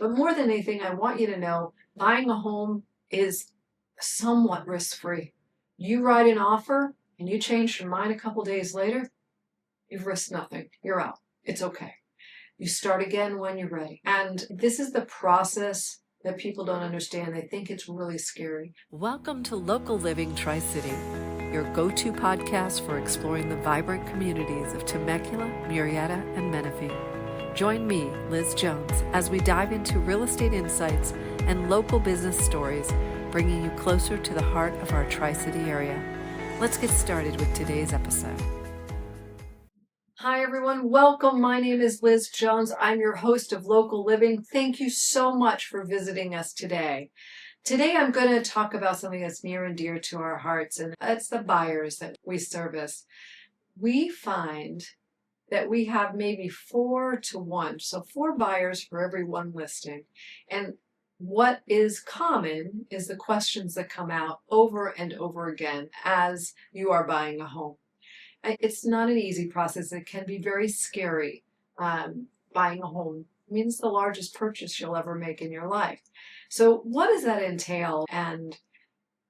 But more than anything, I want you to know buying a home is somewhat risk-free. You write an offer and you change your mind a couple days later, you've risked nothing. You're out. It's okay. You start again when you're ready. And this is the process that people don't understand. They think it's really scary. Welcome to Local Living Tri-City, your go-to podcast for exploring the vibrant communities of Temecula, Murrieta, and Menifee. Join me, Liz Jones, as we dive into real estate insights and local business stories, bringing you closer to the heart of our Tri-City area. Let's get started with today's episode. Hi, everyone. Welcome. My name is Liz Jones. I'm your host of Local Living. Thank you so much for visiting us today. Today, I'm going to talk about something that's near and dear to our hearts, and that's the buyers that we service. We find that we have maybe 4 to 1, so 4 buyers for every 1 listing. And what is common is the questions that come out over and over again as you are buying a home. It's not an easy process. It can be very scary. Buying a home means the largest purchase you'll ever make in your life. So what does that entail? And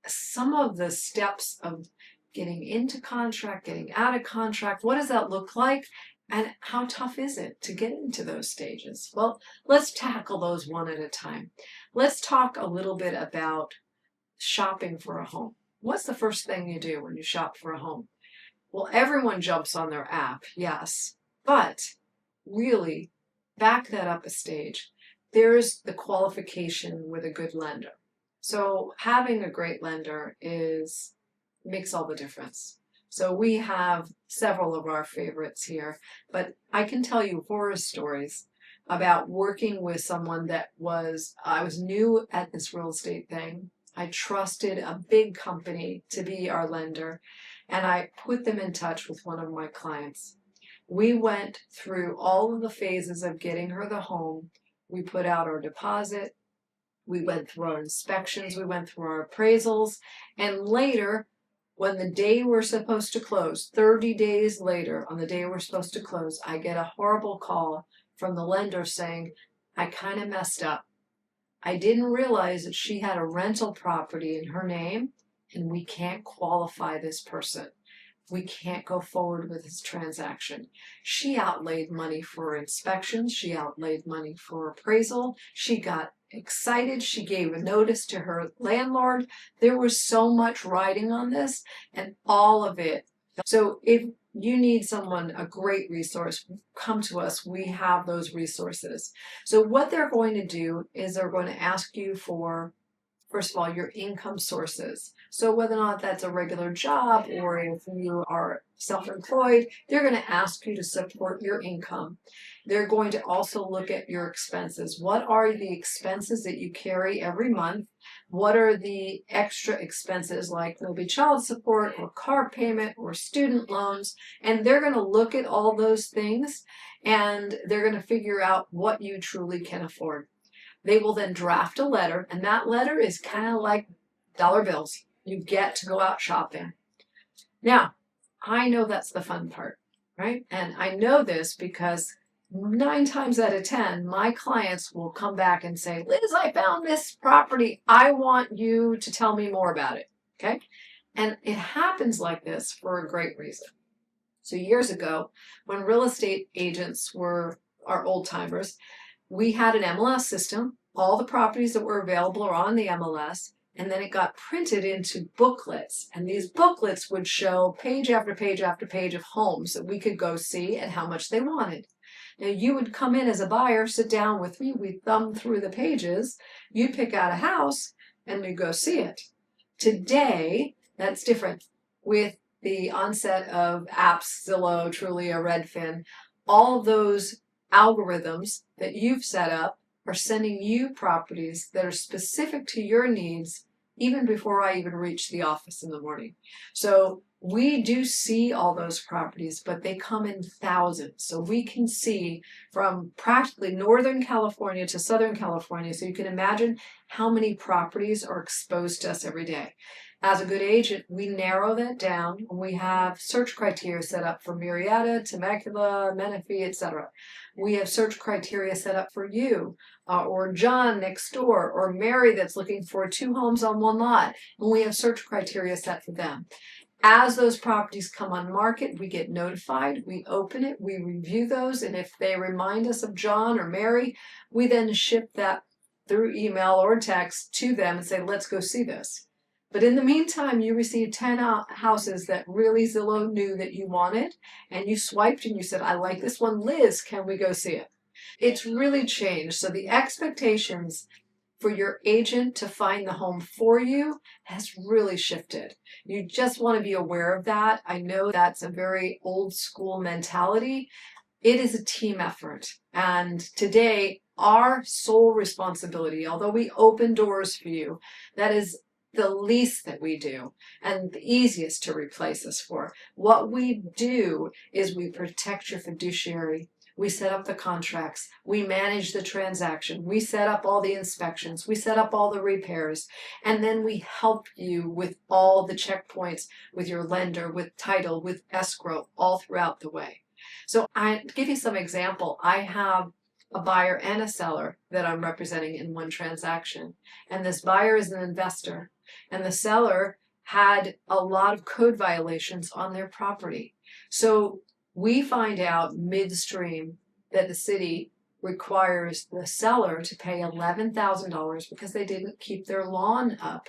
some of the steps of getting into contract, getting out of contract, what does that look like? And how tough is it to get into those stages? Well, let's tackle those one at a time. Let's talk a little bit about shopping for a home. What's the first thing you do when you shop for a home? Well, everyone jumps on their app, yes, but really back that up a stage. There's the qualification with a good lender. So having a great lender makes all the difference. So we have several of our favorites here, but I can tell you horror stories about working with someone I was new at this real estate thing. I trusted a big company to be our lender, and I put them in touch with one of my clients. We went through all of the phases of getting her the home. We put out our deposit. We went through our inspections. We went through our appraisals. And later, when the day we're supposed to close, 30 days later, on the day we're supposed to close, I get a horrible call from the lender saying, I kind of messed up. I didn't realize that she had a rental property in her name, and we can't qualify this person. We can't go forward with this transaction. She outlaid money for inspections. She outlaid money for appraisal. She got excited. She gave a notice to her landlord. There was so much riding on this, and all of it. So if you need someone, a great resource, come to us. We have those resources. So what they're going to do is they're going to ask you for, first of all, your income sources. So whether or not that's a regular job or if you are self-employed, they're going to ask you to support your income. They're going to also look at your expenses. What are the expenses that you carry every month? What are the extra expenses like maybe child support or car payment or student loans? And they're going to look at all those things and they're going to figure out what you truly can afford. They will then draft a letter, and that letter is kind of like dollar bills. You get to go out shopping. Now, I know that's the fun part, right? And I know this because 9 times out of 10, my clients will come back and say, Liz, I found this property. I want you to tell me more about it, okay? And it happens like this for a great reason. So years ago, when real estate agents were our old timers, we had an MLS system. All the properties that were available are on the MLS, and then it got printed into booklets. And these booklets would show page after page after page of homes that we could go see and how much they wanted. Now, you would come in as a buyer, sit down with me, we'd thumb through the pages, you'd pick out a house, and we'd go see it. Today, that's different. With the onset of apps, Zillow, Trulia, Redfin, all of those algorithms that you've set up are sending you properties that are specific to your needs even before I even reach the office in the morning. So we do see all those properties, but they come in thousands. So we can see from practically Northern California to Southern California. So you can imagine how many properties are exposed to us every day. As a good agent, we narrow that down and we have search criteria set up for Murrieta, Temecula, Menifee, etc. We have search criteria set up for you or John next door or Mary that's looking for 2 homes on 1 lot. And we have search criteria set for them. As those properties come on market, we get notified, we open it, we review those, and if they remind us of John or Mary, we then ship that through email or text to them and say, let's go see this. But in the meantime, you received 10 houses that really Zillow knew that you wanted, and you swiped and you said, I like this one. Liz, can we go see it? It's really changed. So the expectations for your agent to find the home for you has really shifted. You just want to be aware of that. I know that's a very old school mentality. It is a team effort. And today, our sole responsibility, although we open doors for you, that is the least that we do and the easiest to replace us for. What we do is we protect your fiduciary. We set up the contracts, we manage the transaction, we set up all the inspections, we set up all the repairs, and then we help you with all the checkpoints with your lender, with title, with escrow, all throughout the way. So to give you some example, I have a buyer and a seller that I'm representing in one transaction. And this buyer is an investor, and the seller had a lot of code violations on their property. So we find out midstream that the city requires the seller to pay $11,000 because they didn't keep their lawn up.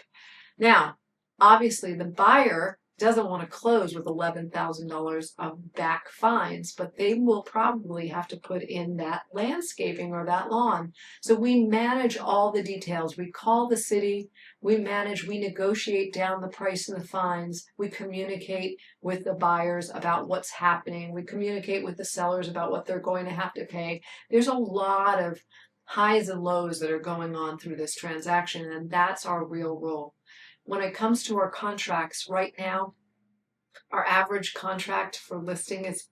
Now, obviously, the buyer doesn't want to close with $11,000 of back fines, but they will probably have to put in that landscaping or that lawn. So we manage all the details. We call the city, we negotiate down the price and the fines. We communicate with the buyers about what's happening. We communicate with the sellers about what they're going to have to pay. There's a lot of highs and lows that are going on through this transaction, and that's our real role. When it comes to our contracts right now, our average contract for listing is,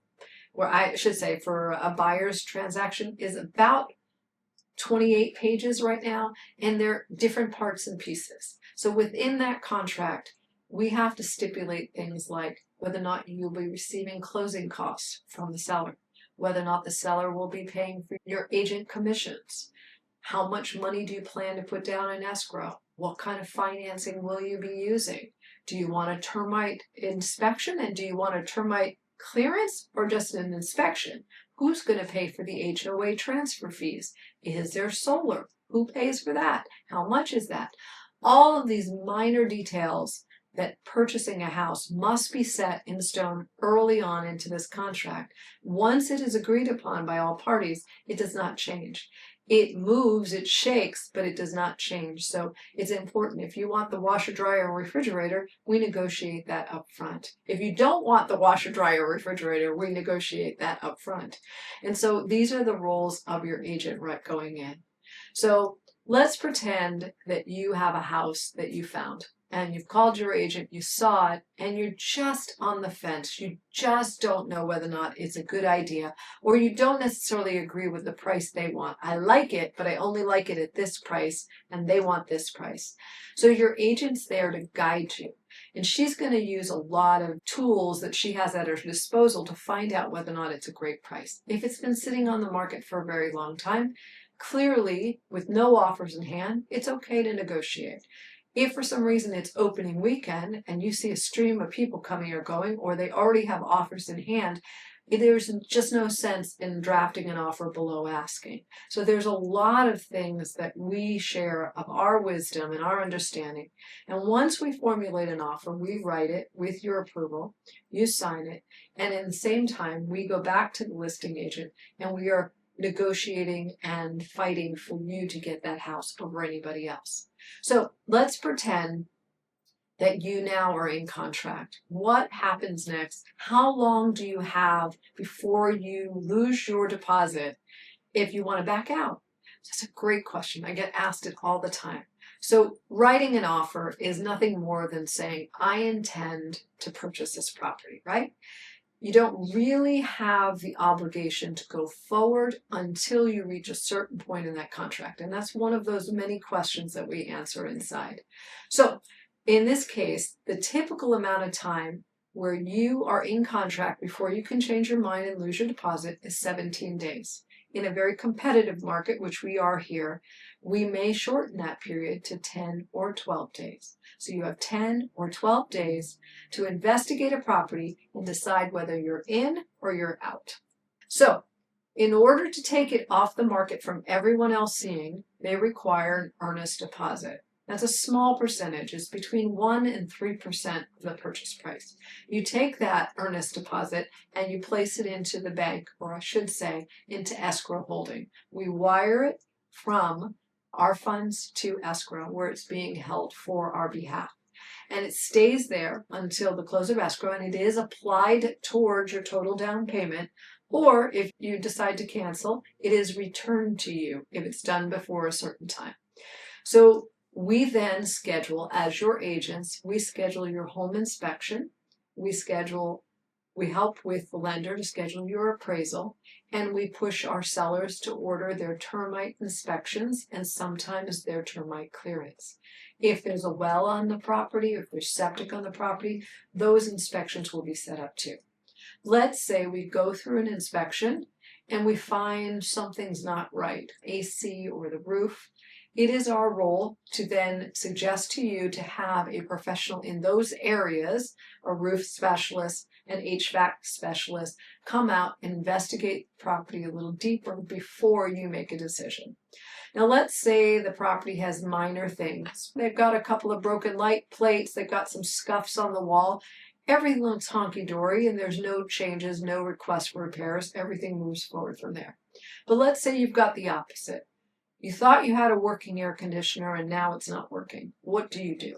for a buyer's transaction is about 28 pages right now, and they're different parts and pieces. So within that contract, we have to stipulate things like whether or not you'll be receiving closing costs from the seller, whether or not the seller will be paying for your agent commissions, how much money do you plan to put down in escrow, what kind of financing will you be using, do you want a termite inspection, and do you want a termite clearance or just an inspection? Who's going to pay for the HOA transfer fees? Is there solar? Who pays for that? How much is that? All of these minor details that purchasing a house must be set in stone early on into this contract. Once it is agreed upon by all parties, it does not change. It moves, it shakes, but it does not change. So it's important. If you want the washer, dryer, and refrigerator, we negotiate that up front. If you don't want the washer, dryer, refrigerator, we negotiate that up front. And so these are the roles of your agent right going in. So let's pretend that you have a house that you found. And you've called your agent, you saw it, and you're just on the fence. You just don't know whether or not it's a good idea, or you don't necessarily agree with the price they want. I like it, but I only like it at this price, and they want this price. So your agent's there to guide you. And she's going to use a lot of tools that she has at her disposal to find out whether or not it's a great price. If it's been sitting on the market for a very long time, clearly, with no offers in hand, it's okay to negotiate. If for some reason it's opening weekend and you see a stream of people coming or going, or they already have offers in hand, there's just no sense in drafting an offer below asking. So there's a lot of things that we share of our wisdom and our understanding. And once we formulate an offer, we write it with your approval, you sign it, and at the same time, we go back to the listing agent and we are negotiating and fighting for you to get that house over anybody else. So let's pretend that you now are in contract. What happens next? How long do you have before you lose your deposit if you want to back out? That's a great question. I get asked it all the time. So writing an offer is nothing more than saying, I intend to purchase this property, right? You don't really have the obligation to go forward until you reach a certain point in that contract. And that's one of those many questions that we answer inside. So In this case, the typical amount of time where you are in contract before you can change your mind and lose your deposit is 17 days. In a very competitive market, which we are here, we may shorten that period to 10 or 12 days. So you have 10 or 12 days to investigate a property and decide whether you're in or you're out. So in order to take it off the market from everyone else seeing, they require an earnest deposit. That's a small percentage. It's between 1 and 3% of the purchase price. You take that earnest deposit and you place it into the bank, or I should say, into escrow holding. We wire it from our funds to escrow, where it's being held for our behalf. And it stays there until the close of escrow, and it is applied towards your total down payment. Or if you decide to cancel, it is returned to you if it's done before a certain time. So we then schedule, as your agents, we schedule your home inspection, we help with the lender to schedule your appraisal, and we push our sellers to order their termite inspections and sometimes their termite clearance. If there's a well on the property, if there's septic on the property, those inspections will be set up too. Let's say we go through an inspection and we find something's not right, AC or the roof. It is our role to then suggest to you to have a professional in those areas, a roof specialist, an HVAC specialist, come out and investigate the property a little deeper before you make a decision. Now, let's say the property has minor things. They've got a couple of broken light plates, they've got some scuffs on the wall. Everything looks honky-dory and there's no changes, no requests for repairs. Everything moves forward from there. But let's say you've got the opposite. You thought you had a working air conditioner and now it's not working. What do you do?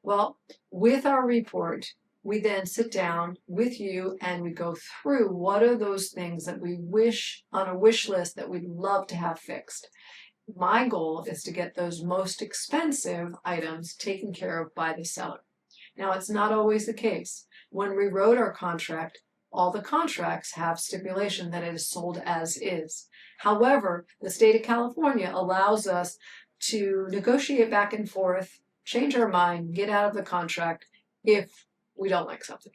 Well, with our report, we then sit down with you and we go through what are those things that we wish on a wish list that we'd love to have fixed. My goal is to get those most expensive items taken care of by the seller. Now, it's not always the case. When we wrote our contract, all the contracts have stipulation that it is sold as is. However, the state of California allows us to negotiate back and forth, change our mind, get out of the contract if we don't like something.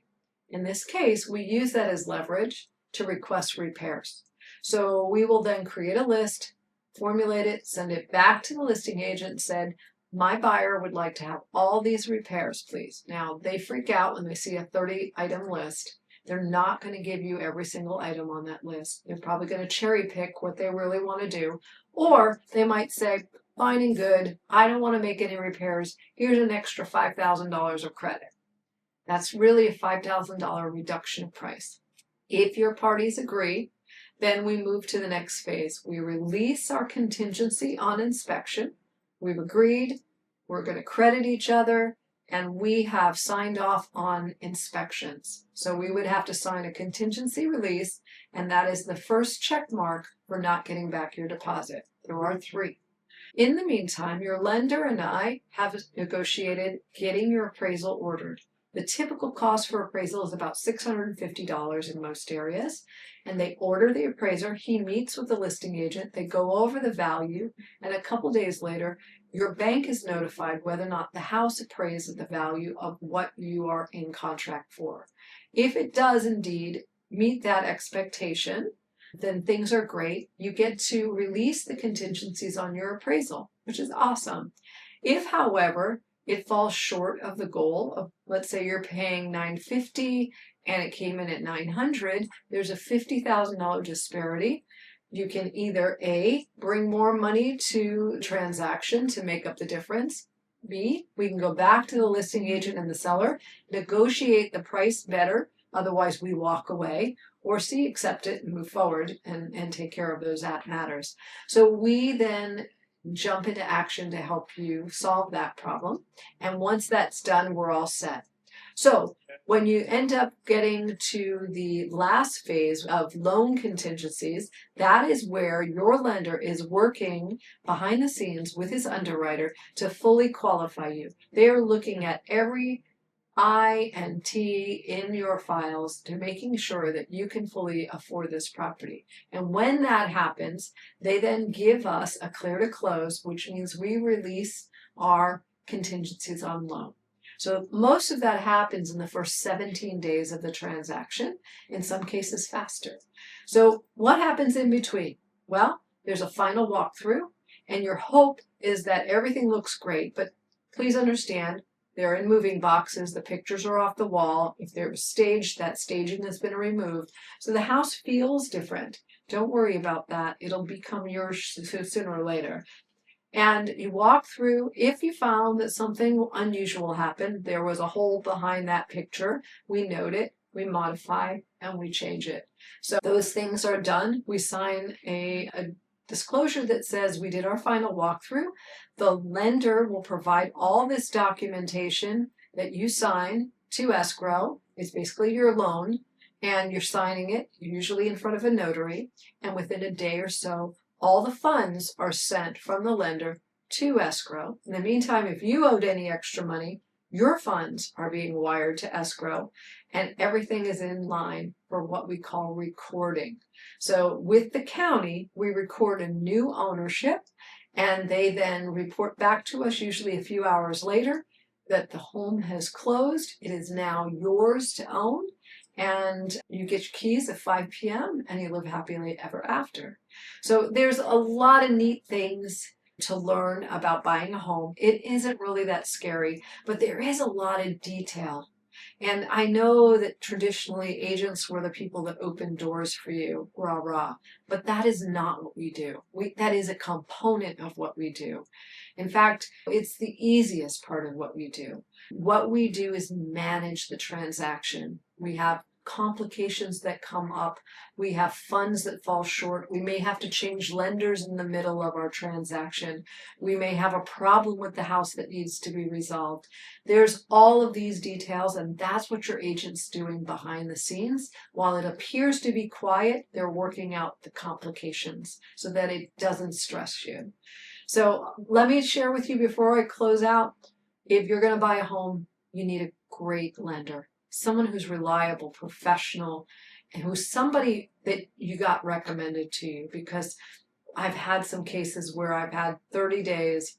In this case, we use that as leverage to request repairs. So we will then create a list, formulate it, send it back to the listing agent and said, my buyer would like to have all these repairs, please. Now, they freak out when they see a 30-item list. They're not going to give you every single item on that list. They're probably going to cherry pick what they really want to do. Or they might say, fine and good, I don't want to make any repairs. Here's an extra $5,000 of credit. That's really a $5,000 reduction of price. If your parties agree, then we move to the next phase. We release our contingency on inspection. We've agreed, we're going to credit each other, and we have signed off on inspections. So we would have to sign a contingency release, and that is the first check mark for not getting back your deposit. There are 3. In the meantime, your lender and I have negotiated getting your appraisal ordered. The typical cost for appraisal is about $650 in most areas, and they order the appraiser. He meets with the listing agent. They go over the value, and a couple days later, your bank is notified whether or not the house appraised at the value of what you are in contract for. If it does indeed meet that expectation, then things are great. You get to release the contingencies on your appraisal, which is awesome. If, however, it falls short of the goal of, let's say you're paying $950 and it came in at $900, there's a $50,000 disparity. You can either A, bring more money to transaction to make up the difference. B, we can go back to the listing agent and the seller, negotiate the price better, otherwise we walk away. Or C, accept it and move forward and take care of those matters. So we then jump into action to help you solve that problem. And once that's done, we're all set. So when you end up getting to the last phase of loan contingencies, that is where your lender is working behind the scenes with his underwriter to fully qualify you. They are looking at every I and T in your files to making sure that you can fully afford this property. And when that happens, they then give us a clear to close, which means we release our contingencies on loan. So most of that happens in the first 17 days of the transaction, in some cases faster. So what happens in between? Well, there's a final walkthrough, and your hope is that everything looks great, but please understand, they're in moving boxes, the pictures are off the wall. If they're staged, that staging has been removed. So the house feels different. Don't worry about that. It'll become yours sooner or later. And you walk through. If you found that something unusual happened, there was a hole behind that picture, we note it, we modify, and we change it. So those things are done. We sign a disclosure that says we did our final walkthrough. The lender will provide all this documentation that you sign to escrow. It's basically your loan, and you're signing it usually in front of a notary, and within a day or so, all the funds are sent from the lender to escrow. In the meantime, if you owed any extra money, your funds are being wired to escrow, and everything is in line for what we call recording. So with the county, we record a new ownership, and they then report back to us usually a few hours later that the home has closed. It is now yours to own, and you get your keys at 5 p.m. and you live happily ever after. So there's a lot of neat things to learn about buying a home. It isn't really that scary, but there is a lot of detail. And I know that traditionally agents were the people that opened doors for you, rah, rah, but that is not what we do. That is a component of what we do. In fact, it's the easiest part of what we do. What we do is manage the transaction. We have complications that come up. We have funds that fall short. We may have to change lenders in the middle of our transaction. We may have a problem with the house that needs to be resolved. There's all of these details, and that's what your agent's doing behind the scenes. While it appears to be quiet, they're working out the complications so that it doesn't stress you. So let me share with you before I close out, if you're going to buy a home, you need a great lender. Someone who's reliable, professional, and who's somebody that you got recommended to you, because I've had some cases where I've had 30 days,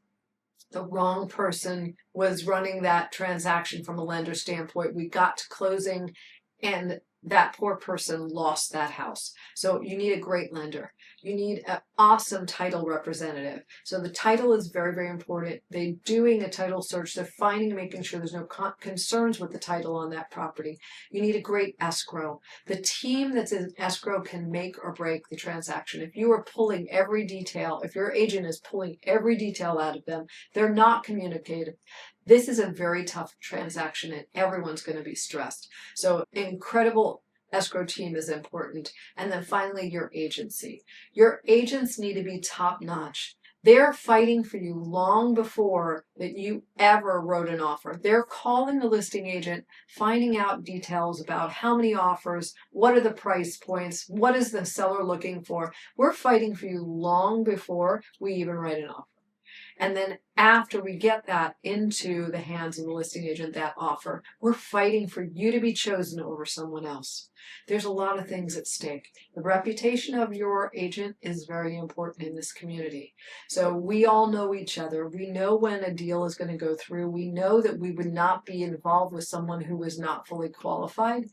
the wrong person was running that transaction from a lender standpoint. We got to closing and that poor person lost that house. So you need a great lender. You need an awesome title representative. So the title is very, very important. They're doing a title search. They're making sure there's no concerns with the title on that property. You need a great escrow. The team that's in escrow can make or break the transaction. If you are pulling every detail, if your agent is pulling every detail out of them, they're not communicative. This is a very tough transaction and everyone's going to be stressed. So incredible escrow team is important. And then finally, your agency. Your agents need to be top notch. They're fighting for you long before that you ever wrote an offer. They're calling the listing agent, finding out details about how many offers, what are the price points, what is the seller looking for. We're fighting for you long before we even write an offer. And then after we get that into the hands of the listing agent, that offer, we're fighting for you to be chosen over someone else. There's a lot of things at stake. The reputation of your agent is very important in this community. So we all know each other. We know when a deal is going to go through. We know that we would not be involved with someone who was not fully qualified.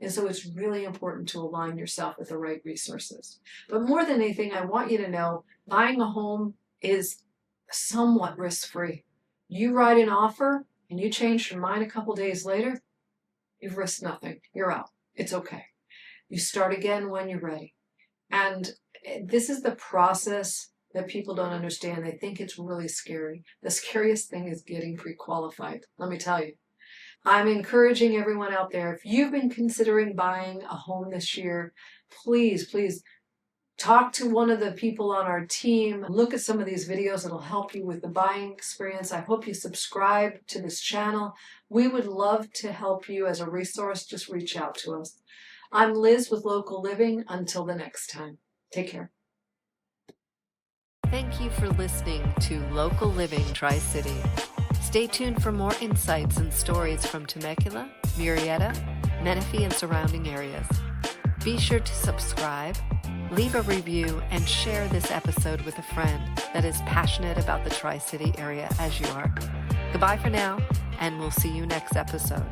And so it's really important to align yourself with the right resources. But more than anything, I want you to know buying a home is somewhat risk-free. You write an offer and you change your mind a couple days later, you've risked nothing. You're out. It's okay. You start again when you're ready. And this is the process that people don't understand. They think it's really scary. The scariest thing is getting pre-qualified. Let me tell you. I'm encouraging everyone out there, if you've been considering buying a home this year, please, please talk to one of the people on our team. Look at some of these videos. It'll help you with the buying experience. I hope you subscribe to this channel. We would love to help you as a resource. Just reach out to us. I'm Liz with Local Living. Until the next time, take care. Thank you for listening to Local Living Tri-City. Stay tuned for more insights and stories from Temecula, Murrieta, Menifee, and surrounding areas. Be sure to subscribe, leave a review, and share this episode with a friend that is passionate about the Tri-City area as you are. Goodbye for now. and we'll see you next episode.